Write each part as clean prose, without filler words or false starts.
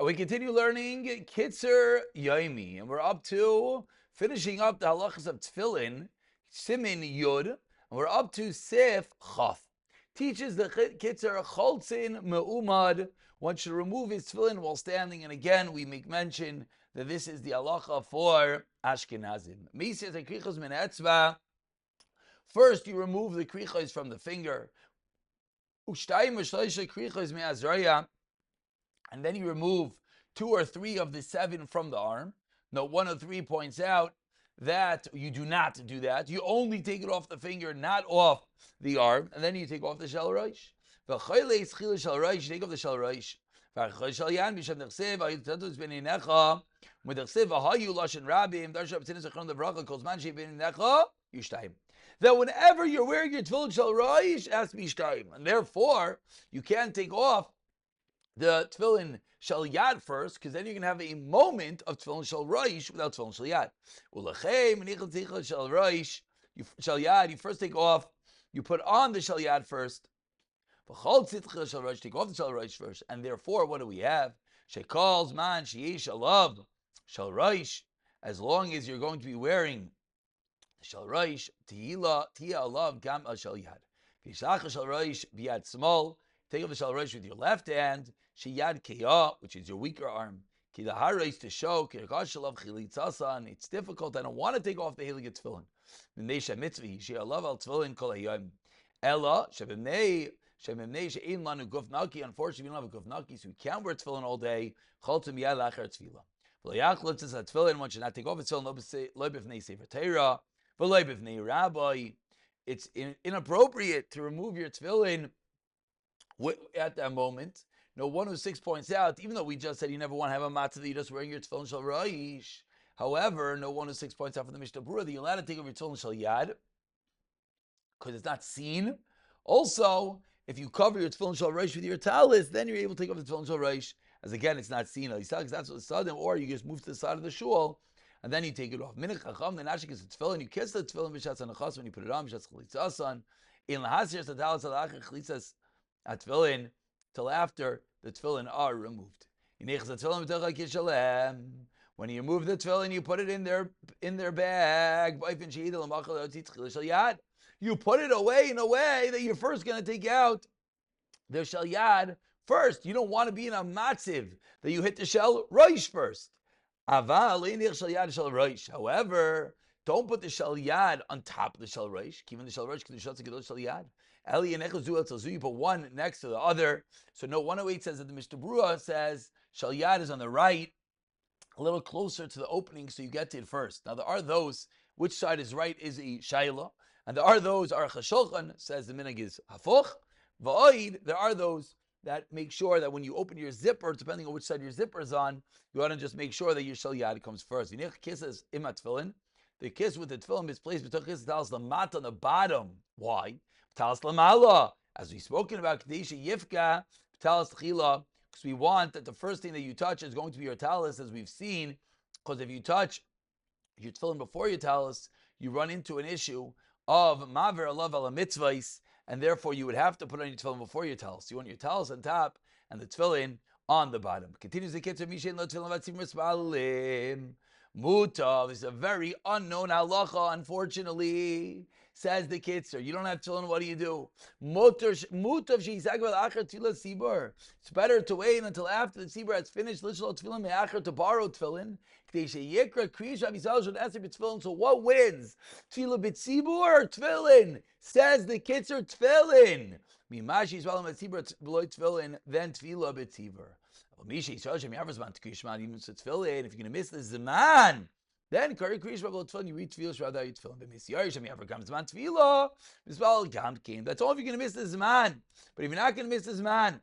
We continue learning Kitzur Yomi, and we're up to finishing up the halachas of Tefilin, Simin Yud, and we're up to Sif Chaf. Teaches the Kitzur Cholzin Me'umad. One should remove his tefillin while standing, and again we make mention that this is the halacha for Ashkenazim. Misas krichos min etzva. First, you remove the krichos from the finger. Ushtayim v'shloisha krichos me'azraya. And then you remove 2 or 3 of the 7 from the arm. Note 103 points out that you do not do that. You only take it off the finger, not off the arm. And then you take off the shel rosh. You take off the shel rosh. That whenever you're wearing your tefillin shel rosh, it has to be shtayim. And therefore, you can't take off the tefillin shel yad first, because then you're going to have a moment of tefillin shel rosh without tefillin shel yad. Shel yad, you first take off, you put on the shel yad first. Take off the shel rosh first. And therefore, what do we have? Shekals man sheyesh alav shel rosh. As long as you're going to be wearing shel rosh, tia alav gam al shel yad. V'yishach shel rosh b'yad small. Take off the shel rosh with your left hand. Sheyad kiyah, which is your weaker arm. Ki lahareis to show kirkash shalav chilitzasan. It's difficult. I don't want to take off the helig tefillin. V'neisha mitzvi she'alav al tefillin kol hayom. Ella shebimnei she'ein lanu guf naki. Unfortunately, we don't have a guf naki, so we can't wear tefillin all day. Chaltu miyad lachar tefillah. V'layach litzas at tefillin. One should not take off its tefillin. Lo b'fnei sefer Torah. V'lo b'fnei rabbi. It's inappropriate to remove your tefillin at that moment. No, 106 points out, even though we just said you never want to have a matzah that you're just wearing your tefillin shel rosh. However, no 106 points out from the Mishnah Berurah that you're allowed to take off your tefillin shel yad because it's not seen. Also, if you cover your tefillin shel rosh with your talis, then you're able to take off the tefillin shel rosh, as again, it's not seen. That's what it's sudden, or you just move to the side of the shul, and then you take it off. Minich chacham, the nashik is the tefillin, you kiss the tefillin b'shatz anachas when you put it on, b'shatz chalitzasan. In lahasir satalis alachar chalitzas at tefillin, till after the tefillin are removed. When you remove the tefillin, you put it in their bag. You put it away in a way that you're first going to take out the shel yad first. You don't want to be in a matziv that you hit the shel rosh first. However, don't put the shel yad on top of the shel rosh. Even the shel rosh, shel yad. You put one next to the other. So no, 108 says that the Mishnah Berurah says shel yad is on the right, a little closer to the opening, so you get to it first. Now there are those, which side is right is a shayla, and there are those, Aruch Shulchan says the minhag is hafuch. Va'oid, there are those that make sure that when you open your zipper, depending on which side your zipper is on, you want to just make sure that your shel yad comes first. Kisses imat tefillin. The kiss with the tefillin is placed between kiss talis the mat on the bottom. Why? Talis lamala, as we've spoken about, Kadesha Yifka, Talis Tchila, because we want that the first thing that you touch is going to be your talis, as we've seen, because if you touch your tefillin before your talis, you run into an issue of Maver Alav Ala Mitzvahs, and therefore you would have to put on your tefillin before your talis. You want your talis on top and the tefillin on the bottom. Continues the Kitzur Mishen Lo Tefillin Vatzim Rispalim. Mutav is a very unknown halacha, unfortunately. Says the Kitzur, you don't have tefillin, what do you do? Mutav she'izag v'l'achar tefillah sibur. It's better to wait until after the sibur has finished. L'shlo tefillin me'achar, to borrow tefillin. K'dei she'yikra kriyish ha'mizal shel eser b'tefillin. So what wins? Tefillah b'tzibur or tefillin? Says the Kitzur, tefillin. Mimashi yisrael b'tzibur below tefillin, then tefillah b'tzibur. If you're going to miss the Zaman, then you read Tefillah Shravda Yitfilin. That's all if you're going to miss the Zaman. But if you're not going to miss the Zaman,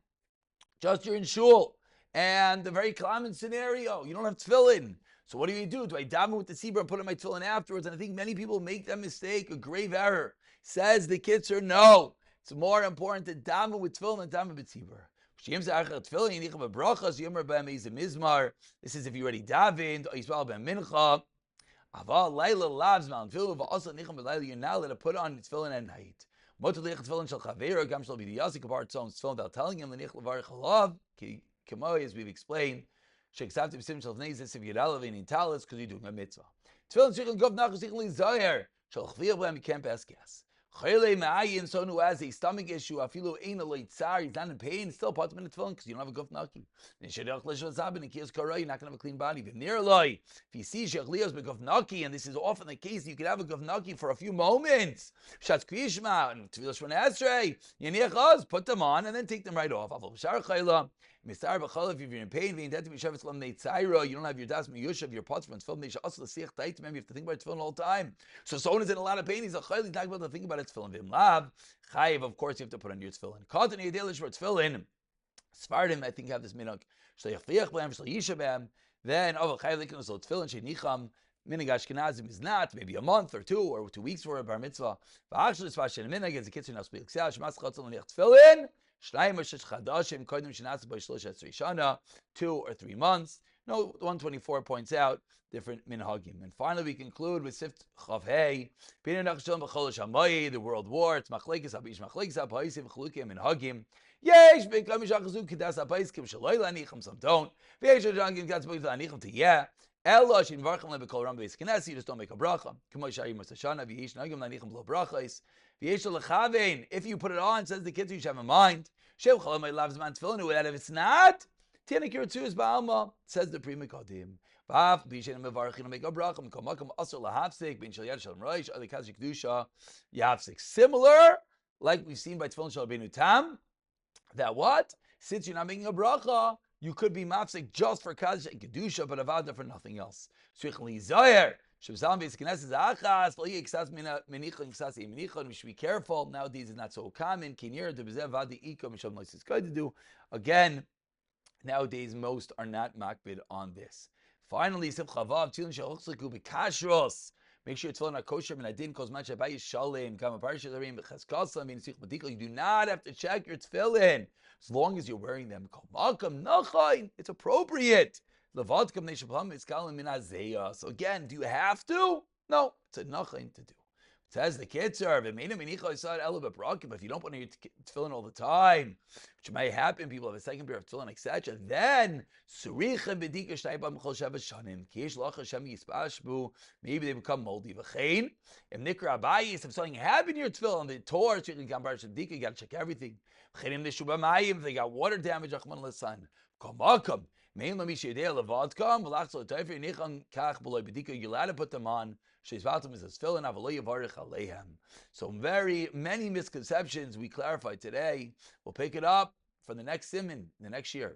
just you're in shul, and the very common scenario, you don't have tefillin. So what do? Do I daven with the sibur and put on my tefillin afterwards? And I think many people make that mistake, a grave error. Says the Kitzur, no. It's more important to daven with tefillin than daven with sibur. This is if you already davened, or Yisrael ben mincha. You're now allowed to put on tefillin at night. Without telling him, as we've explained, Sheksavti b'sim shel v'nei if you're elevating talis because you're doing a mitzvah. Tefillin shichin gov nachos shichin li zayir shel chviyah b'hem, you can't pass gas. Chayle ma'ayin, someone who has a stomach issue, afilu ein alay tsar, he's not in pain, still puts him in the tefillin because you don't have a guf naki. You're not going to have a clean body. If you see shechliyos beguf naki, and this is often the case, you can have a guf naki for a few moments. Shatz kriyishma and tefillah shmona esrei, yeniachos, put them on and then take them right off. If you're in pain, you don't have your das miyushav, your pots from tefillin. You have to think about tefillin all the time. So someone is in a lot of pain, he's a chayil, he's not able to think about it. Tefillin v'imlav chayiv, of course you have to put on your tefillin. Katan yedelish for tefillin. Sfardim, I think, have this minhag. Then tefillin minhag Ashkenazim is not maybe a month or 2 weeks for a bar mitzvah. Minhag is a Kitzur tefillin. 2 or 3 months. No, 124 points out different minhagim. And finally, we conclude with Sift Chav Hey. The World War. It's machlekes abish machlekes abayisiv chulukim minhagim. Yesh bekam mishachazu kidas abayis kim shaloi lanicham, some don't. V'yesh adangim kidas abayis lanicham to yeah. Ella shin varcham lebekol ram beis kinesi. You just don't make a bracha. K'mo shayim masashana v'yesh nagim lanicham lo brachais. V'yesh lechavein. If you put it on, says the kids, you should have in mind. Shev chalamay lavs man tefillin. Who if it's not? Tianik Yertzu is ba'alma, says the Pri Mekadim. V'af b'yishen mevarchin make a bracha m'komakom asur lahafsik bin shel yad shalom roish other kazi kedusha yafsik. Similar, like we've seen by tefillin shel Rabbeinu Tam, that what? Since you're not making a bracha, you could be mafsik just for kazi kedusha, but avada for nothing else. Tzrichen li zayer. We should be careful. Nowadays it's not so common. Again, nowadays most are not makbid on this. Finally, make sure it's filling out kosher. You do not have to check your tefillin as long as you're wearing them. It's appropriate. So again, do you have to? No, it's a nachain to do. It says the Kitzur, if you don't put on your tefillin all the time, which may happen, people have a second pair of tefillin, etc., then maybe they become moldy. If something happened in your tefillin, the Torah, you got to check everything. If they got water damage, you're allowed to put them on. So very many misconceptions we clarified today. We'll pick it up for the next siman, the next year.